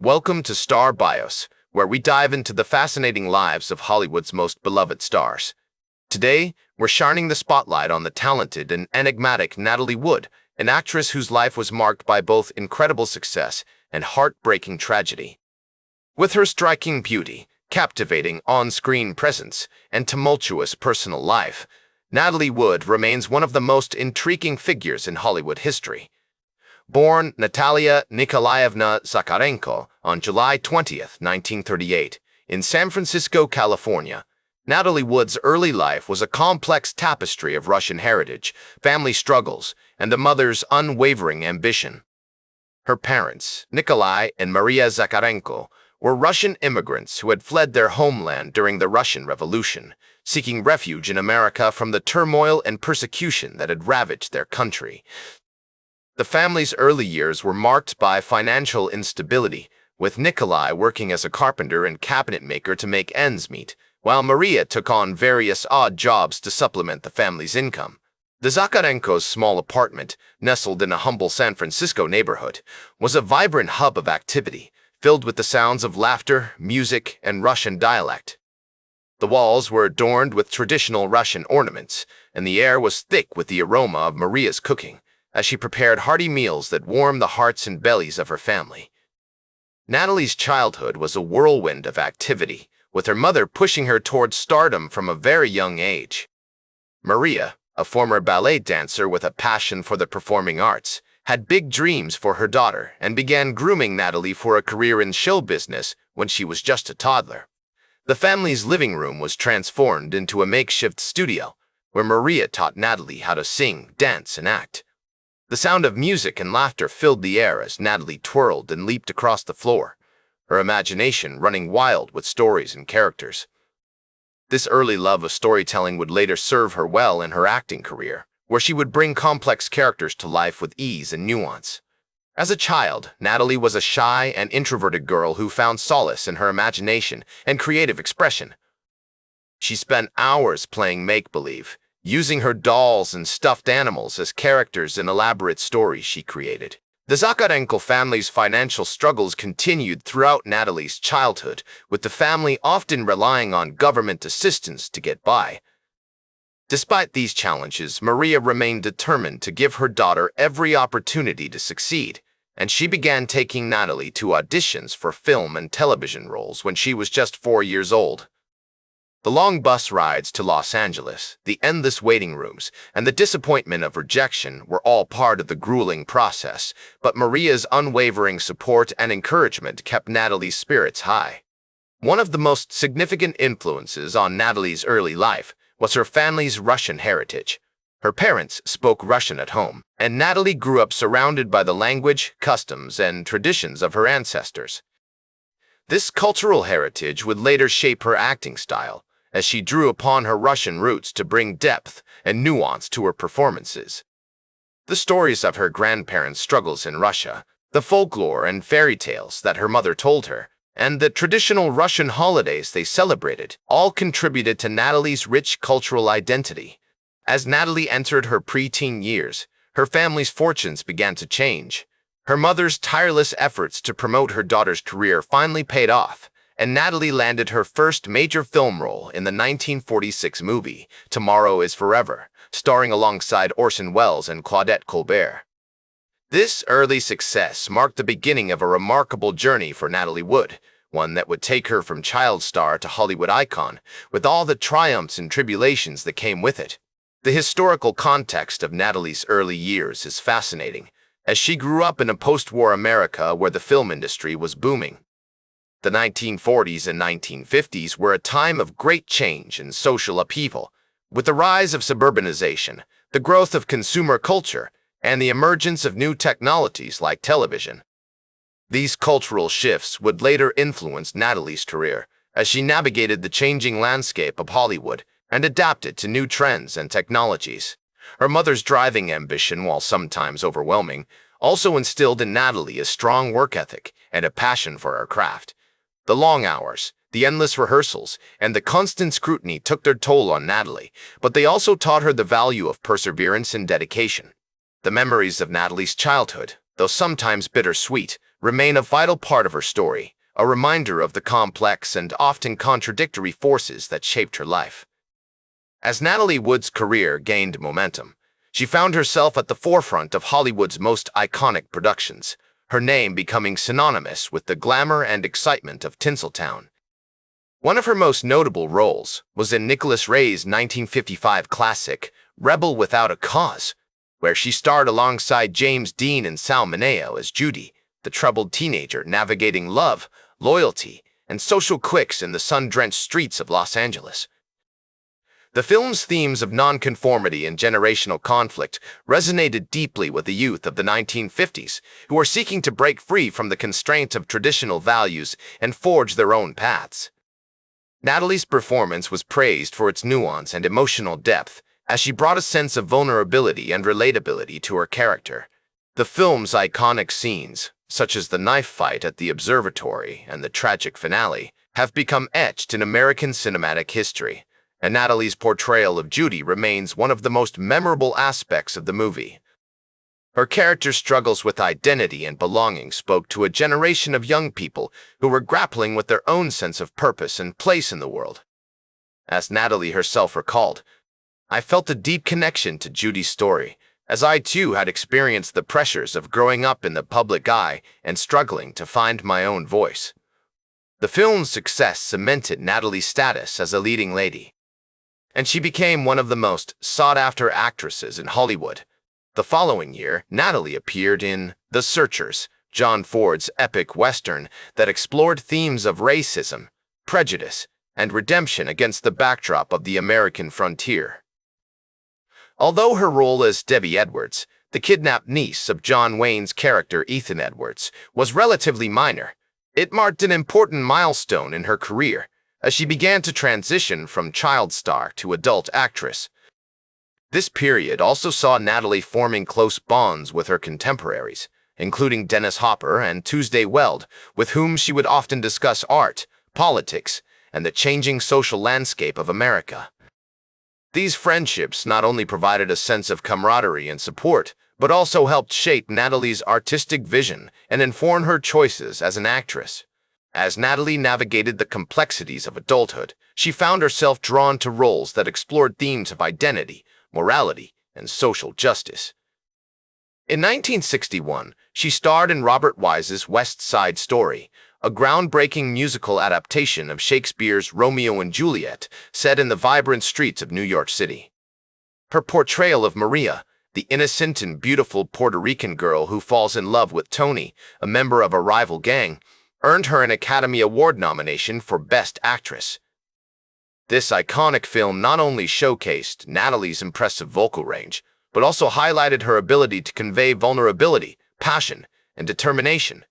Welcome to Star Bios, where we dive into the fascinating lives of Hollywood's most beloved stars. Today, we're shining the spotlight on the talented and enigmatic Natalie Wood, an actress whose life was marked by both incredible success and heartbreaking tragedy. With her striking beauty, captivating on-screen presence, and tumultuous personal life, Natalie Wood remains one of the most intriguing figures in Hollywood history. Born Natalia Nikolaevna Zakharenko on July 20, 1938, in San Francisco, California, Natalie Wood's early life was a complex tapestry of Russian heritage, family struggles, and a mother's unwavering ambition. Her parents, Nikolai and Maria Zakharenko, were Russian immigrants who had fled their homeland during the Russian Revolution, seeking refuge in America from the turmoil and persecution that had ravaged their country. The family's early years were marked by financial instability, with Nikolai working as a carpenter and cabinet maker to make ends meet, while Maria took on various odd jobs to supplement the family's income. The Zakharenko's small apartment, nestled in a humble San Francisco neighborhood, was a vibrant hub of activity, filled with the sounds of laughter, music, and Russian dialect. The walls were adorned with traditional Russian ornaments, and the air was thick with the aroma of Maria's cooking, as she prepared hearty meals that warmed the hearts and bellies of her family. Natalie's childhood was a whirlwind of activity, with her mother pushing her towards stardom from a very young age. Maria, a former ballet dancer with a passion for the performing arts, had big dreams for her daughter and began grooming Natalie for a career in show business when she was just a toddler. The family's living room was transformed into a makeshift studio, where Maria taught Natalie how to sing, dance, and act. The sound of music and laughter filled the air as Natalie twirled and leaped across the floor, her imagination running wild with stories and characters. This early love of storytelling would later serve her well in her acting career, where she would bring complex characters to life with ease and nuance. As a child, Natalie was a shy and introverted girl who found solace in her imagination and creative expression. She spent hours playing make-believe, using her dolls and stuffed animals as characters in elaborate stories she created. The Zakharenko family's financial struggles continued throughout Natalie's childhood, with the family often relying on government assistance to get by. Despite these challenges, Maria remained determined to give her daughter every opportunity to succeed, and she began taking Natalie to auditions for film and television roles when she was just 4 years old. The long bus rides to Los Angeles, the endless waiting rooms, and the disappointment of rejection were all part of the grueling process, but Maria's unwavering support and encouragement kept Natalie's spirits high. One of the most significant influences on Natalie's early life was her family's Russian heritage. Her parents spoke Russian at home, and Natalie grew up surrounded by the language, customs, and traditions of her ancestors. This cultural heritage would later shape her acting style, as she drew upon her Russian roots to bring depth and nuance to her performances. The stories of her grandparents' struggles in Russia, the folklore and fairy tales that her mother told her, and the traditional Russian holidays they celebrated all contributed to Natalie's rich cultural identity. As Natalie entered her preteen years, her family's fortunes began to change. Her mother's tireless efforts to promote her daughter's career finally paid off, and Natalie landed her first major film role in the 1946 movie Tomorrow is Forever, starring alongside Orson Welles and Claudette Colbert. This early success marked the beginning of a remarkable journey for Natalie Wood, one that would take her from child star to Hollywood icon, with all the triumphs and tribulations that came with it. The historical context of Natalie's early years is fascinating, as she grew up in a post-war America where the film industry was booming. The 1940s and 1950s were a time of great change and social upheaval, with the rise of suburbanization, the growth of consumer culture, and the emergence of new technologies like television. These cultural shifts would later influence Natalie's career as she navigated the changing landscape of Hollywood and adapted to new trends and technologies. Her mother's driving ambition, while sometimes overwhelming, also instilled in Natalie a strong work ethic and a passion for her craft. The long hours, the endless rehearsals, and the constant scrutiny took their toll on Natalie, but they also taught her the value of perseverance and dedication. The memories of Natalie's childhood, though sometimes bittersweet, remain a vital part of her story, a reminder of the complex and often contradictory forces that shaped her life. As Natalie Wood's career gained momentum, she found herself at the forefront of Hollywood's most iconic productions, her name becoming synonymous with the glamour and excitement of Tinseltown. One of her most notable roles was in Nicholas Ray's 1955 classic, Rebel Without a Cause, where she starred alongside James Dean and Sal Mineo as Judy, the troubled teenager navigating love, loyalty, and social cliques in the sun-drenched streets of Los Angeles. The film's themes of nonconformity and generational conflict resonated deeply with the youth of the 1950s, who were seeking to break free from the constraints of traditional values and forge their own paths. Natalie's performance was praised for its nuance and emotional depth, as she brought a sense of vulnerability and relatability to her character. The film's iconic scenes, such as the knife fight at the observatory and the tragic finale, have become etched in American cinematic history, and Natalie's portrayal of Judy remains one of the most memorable aspects of the movie. Her character's struggles with identity and belonging spoke to a generation of young people who were grappling with their own sense of purpose and place in the world. As Natalie herself recalled, "I felt a deep connection to Judy's story, as I too had experienced the pressures of growing up in the public eye and struggling to find my own voice." The film's success cemented Natalie's status as a leading lady, and she became one of the most sought-after actresses in Hollywood. The following year, Natalie appeared in The Searchers, John Ford's epic western that explored themes of racism, prejudice, and redemption against the backdrop of the American frontier. Although her role as Debbie Edwards, the kidnapped niece of John Wayne's character Ethan Edwards, was relatively minor, it marked an important milestone in her career, as she began to transition from child star to adult actress. This period also saw Natalie forming close bonds with her contemporaries, including Dennis Hopper and Tuesday Weld, with whom she would often discuss art, politics, and the changing social landscape of America. These friendships not only provided a sense of camaraderie and support, but also helped shape Natalie's artistic vision and inform her choices as an actress. As Natalie navigated the complexities of adulthood, she found herself drawn to roles that explored themes of identity, morality, and social justice. In 1961, she starred in Robert Wise's West Side Story, a groundbreaking musical adaptation of Shakespeare's Romeo and Juliet set in the vibrant streets of New York City. Her portrayal of Maria, the innocent and beautiful Puerto Rican girl who falls in love with Tony, a member of a rival gang, earned her an Academy Award nomination for Best Actress. This iconic film not only showcased Natalie's impressive vocal range, but also highlighted her ability to convey vulnerability, passion, and determination.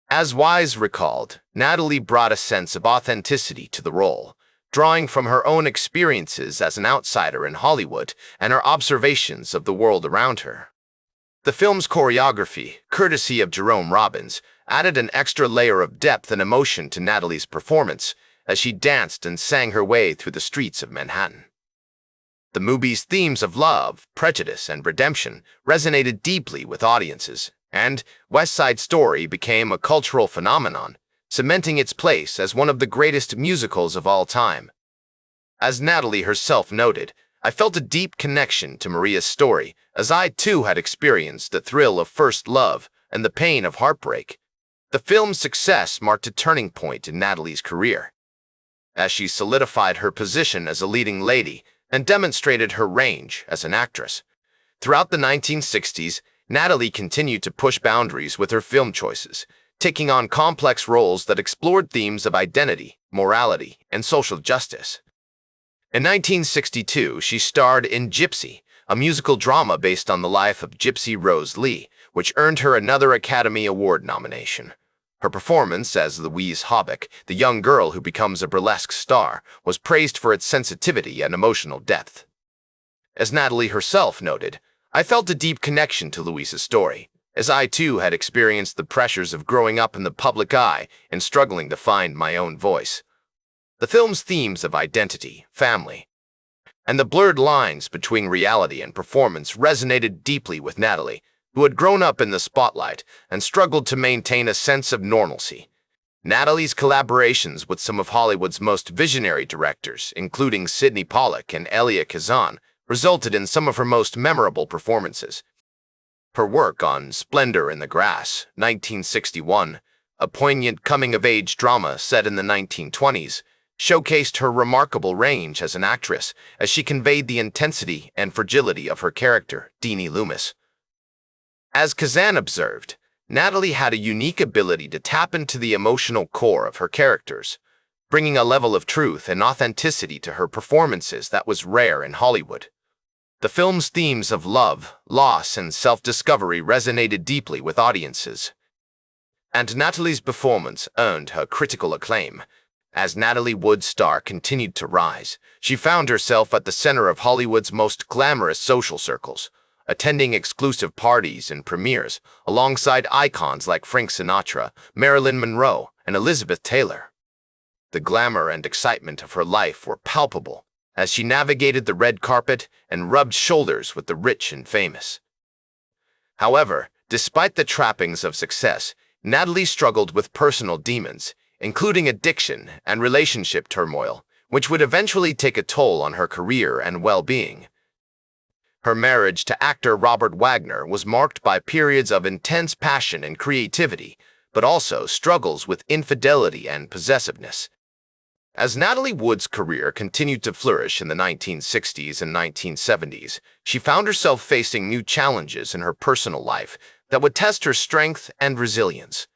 As Wise recalled, Natalie brought a sense of authenticity to the role, drawing from her own experiences as an outsider in Hollywood and her observations of the world around her. The film's choreography, courtesy of Jerome Robbins, added an extra layer of depth and emotion to Natalie's performance as she danced and sang her way through the streets of Manhattan. The movie's themes of love, prejudice, and redemption resonated deeply with audiences, and West Side Story became a cultural phenomenon, cementing its place as one of the greatest musicals of all time. As Natalie herself noted, "I felt a deep connection to Maria's story, as I too had experienced the thrill of first love and the pain of heartbreak." The film's success marked a turning point in Natalie's career, as she solidified her position as a leading lady and demonstrated her range as an actress. Throughout the 1960s, Natalie continued to push boundaries with her film choices, taking on complex roles that explored themes of identity, morality, and social justice. In 1962, she starred in Gypsy, a musical drama based on the life of Gypsy Rose Lee, which earned her another Academy Award nomination. Her performance as Louise Hobbick, the young girl who becomes a burlesque star, was praised for its sensitivity and emotional depth. As Natalie herself noted, "I felt a deep connection to Louise's story, as I too had experienced the pressures of growing up in the public eye and struggling to find my own voice." The film's themes of identity, family, and the blurred lines between reality and performance resonated deeply with Natalie, who had grown up in the spotlight and struggled to maintain a sense of normalcy. Natalie's collaborations with some of Hollywood's most visionary directors, including Sidney Pollack and Elia Kazan, resulted in some of her most memorable performances. Her work on Splendor in the Grass, 1961, a poignant coming-of-age drama set in the 1920s, showcased her remarkable range as an actress as she conveyed the intensity and fragility of her character, Deanie Loomis. As Kazan observed, Natalie had a unique ability to tap into the emotional core of her characters, bringing a level of truth and authenticity to her performances that was rare in Hollywood. The film's themes of love, loss, and self-discovery resonated deeply with audiences, and Natalie's performance earned her critical acclaim. As Natalie Wood's star continued to rise, she found herself at the center of Hollywood's most glamorous social circles, attending exclusive parties and premieres alongside icons like Frank Sinatra, Marilyn Monroe, and Elizabeth Taylor. The glamour and excitement of her life were palpable as she navigated the red carpet and rubbed shoulders with the rich and famous. However, despite the trappings of success, Natalie struggled with personal demons, including addiction and relationship turmoil, which would eventually take a toll on her career and well-being. Her marriage to actor Robert Wagner was marked by periods of intense passion and creativity, but also struggles with infidelity and possessiveness. As Natalie Wood's career continued to flourish in the 1960s and 1970s, she found herself facing new challenges in her personal life that would test her strength and resilience.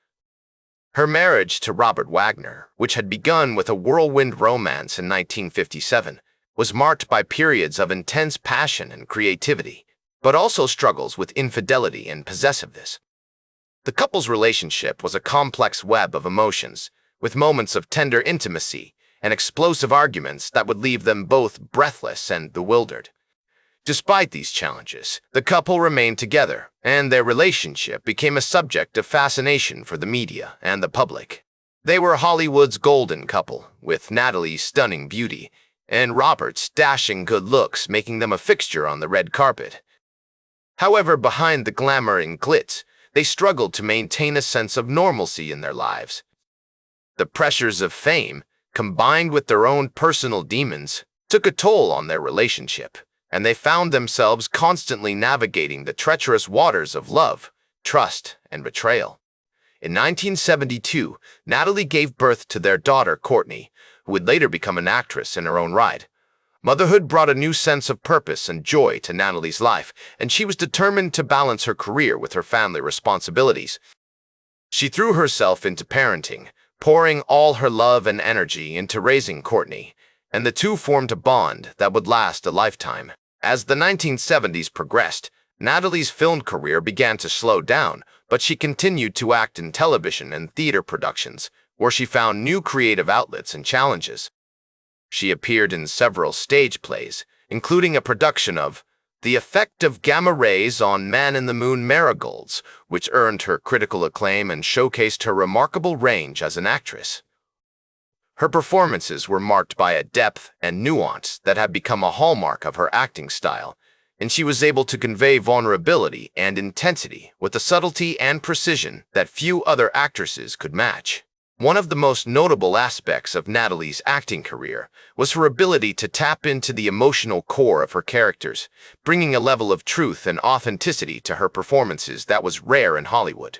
Her marriage to Robert Wagner, which had begun with a whirlwind romance in 1957, was marked by periods of intense passion and creativity, but also struggles with infidelity and possessiveness. The couple's relationship was a complex web of emotions, with moments of tender intimacy and explosive arguments that would leave them both breathless and bewildered. Despite these challenges, the couple remained together, and their relationship became a subject of fascination for the media and the public. They were Hollywood's golden couple, with Natalie's stunning beauty and Robert's dashing good looks making them a fixture on the red carpet. However, behind the glamour and glitz, they struggled to maintain a sense of normalcy in their lives. The pressures of fame, combined with their own personal demons, took a toll on their relationship, and they found themselves constantly navigating the treacherous waters of love, trust, and betrayal. In 1972, Natalie gave birth to their daughter, Courtney, who would later become an actress in her own right. Motherhood brought a new sense of purpose and joy to Natalie's life, and she was determined to balance her career with her family responsibilities. She threw herself into parenting, pouring all her love and energy into raising Courtney, and the two formed a bond that would last a lifetime. As the 1970s progressed, Natalie's film career began to slow down, but she continued to act in television and theater productions, where she found new creative outlets and challenges. She appeared in several stage plays, including a production of The Effect of Gamma Rays on Man in the Moon Marigolds, which earned her critical acclaim and showcased her remarkable range as an actress. Her performances were marked by a depth and nuance that had become a hallmark of her acting style, and she was able to convey vulnerability and intensity with a subtlety and precision that few other actresses could match. One of the most notable aspects of Natalie's acting career was her ability to tap into the emotional core of her characters, bringing a level of truth and authenticity to her performances that was rare in Hollywood.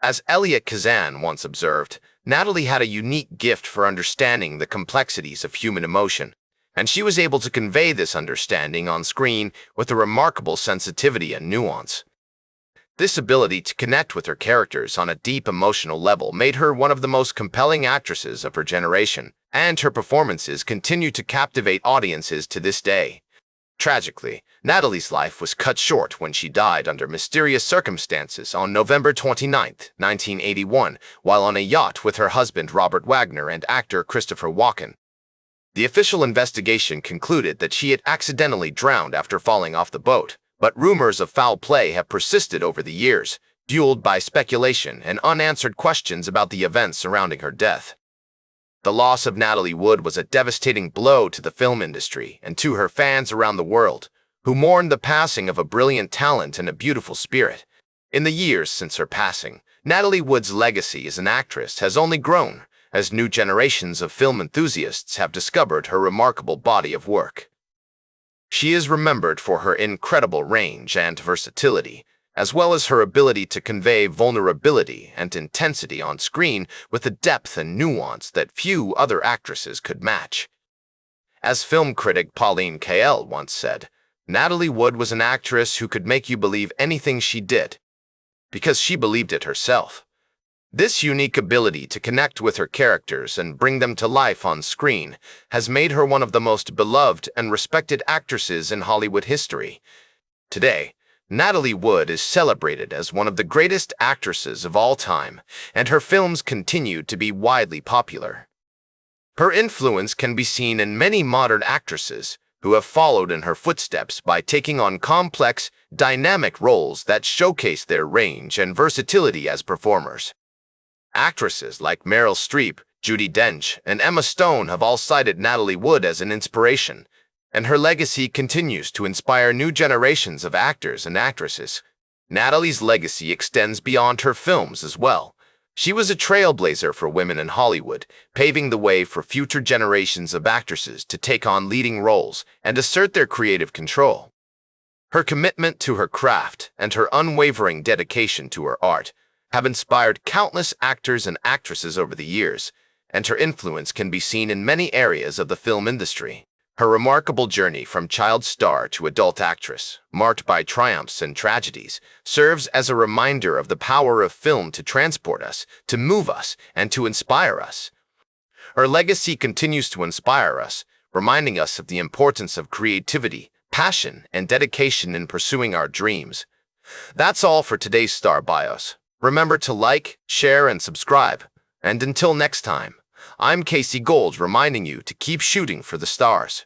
As Elia Kazan once observed, Natalie had a unique gift for understanding the complexities of human emotion, and she was able to convey this understanding on screen with a remarkable sensitivity and nuance. This ability to connect with her characters on a deep emotional level made her one of the most compelling actresses of her generation, and her performances continue to captivate audiences to this day. Tragically, Natalie's life was cut short when she died under mysterious circumstances on November 29, 1981, while on a yacht with her husband Robert Wagner and actor Christopher Walken. The official investigation concluded that she had accidentally drowned after falling off the boat, but rumors of foul play have persisted over the years, fueled by speculation and unanswered questions about the events surrounding her death. The loss of Natalie Wood was a devastating blow to the film industry and to her fans around the world, who mourned the passing of a brilliant talent and a beautiful spirit. In the years since her passing, Natalie Wood's legacy as an actress has only grown, as new generations of film enthusiasts have discovered her remarkable body of work. She is remembered for her incredible range and versatility, as well as her ability to convey vulnerability and intensity on screen with a depth and nuance that few other actresses could match. As film critic Pauline Kael once said, Natalie Wood was an actress who could make you believe anything she did, because she believed it herself. This unique ability to connect with her characters and bring them to life on screen has made her one of the most beloved and respected actresses in Hollywood history. Today, Natalie Wood is celebrated as one of the greatest actresses of all time, and her films continue to be widely popular. Her influence can be seen in many modern actresses who have followed in her footsteps by taking on complex, dynamic roles that showcase their range and versatility as performers. Actresses like Meryl Streep, Judi Dench, and Emma Stone have all cited Natalie Wood as an inspiration, and her legacy continues to inspire new generations of actors and actresses. Natalie's legacy extends beyond her films as well. She was a trailblazer for women in Hollywood, paving the way for future generations of actresses to take on leading roles and assert their creative control. Her commitment to her craft and her unwavering dedication to her art have inspired countless actors and actresses over the years, and her influence can be seen in many areas of the film industry. Her remarkable journey from child star to adult actress, marked by triumphs and tragedies, serves as a reminder of the power of film to transport us, to move us, and to inspire us. Her legacy continues to inspire us, reminding us of the importance of creativity, passion, and dedication in pursuing our dreams. That's all for today's Star Bios. Remember to like, share, and subscribe. And until next time, I'm Casey Gold reminding you to keep shooting for the stars.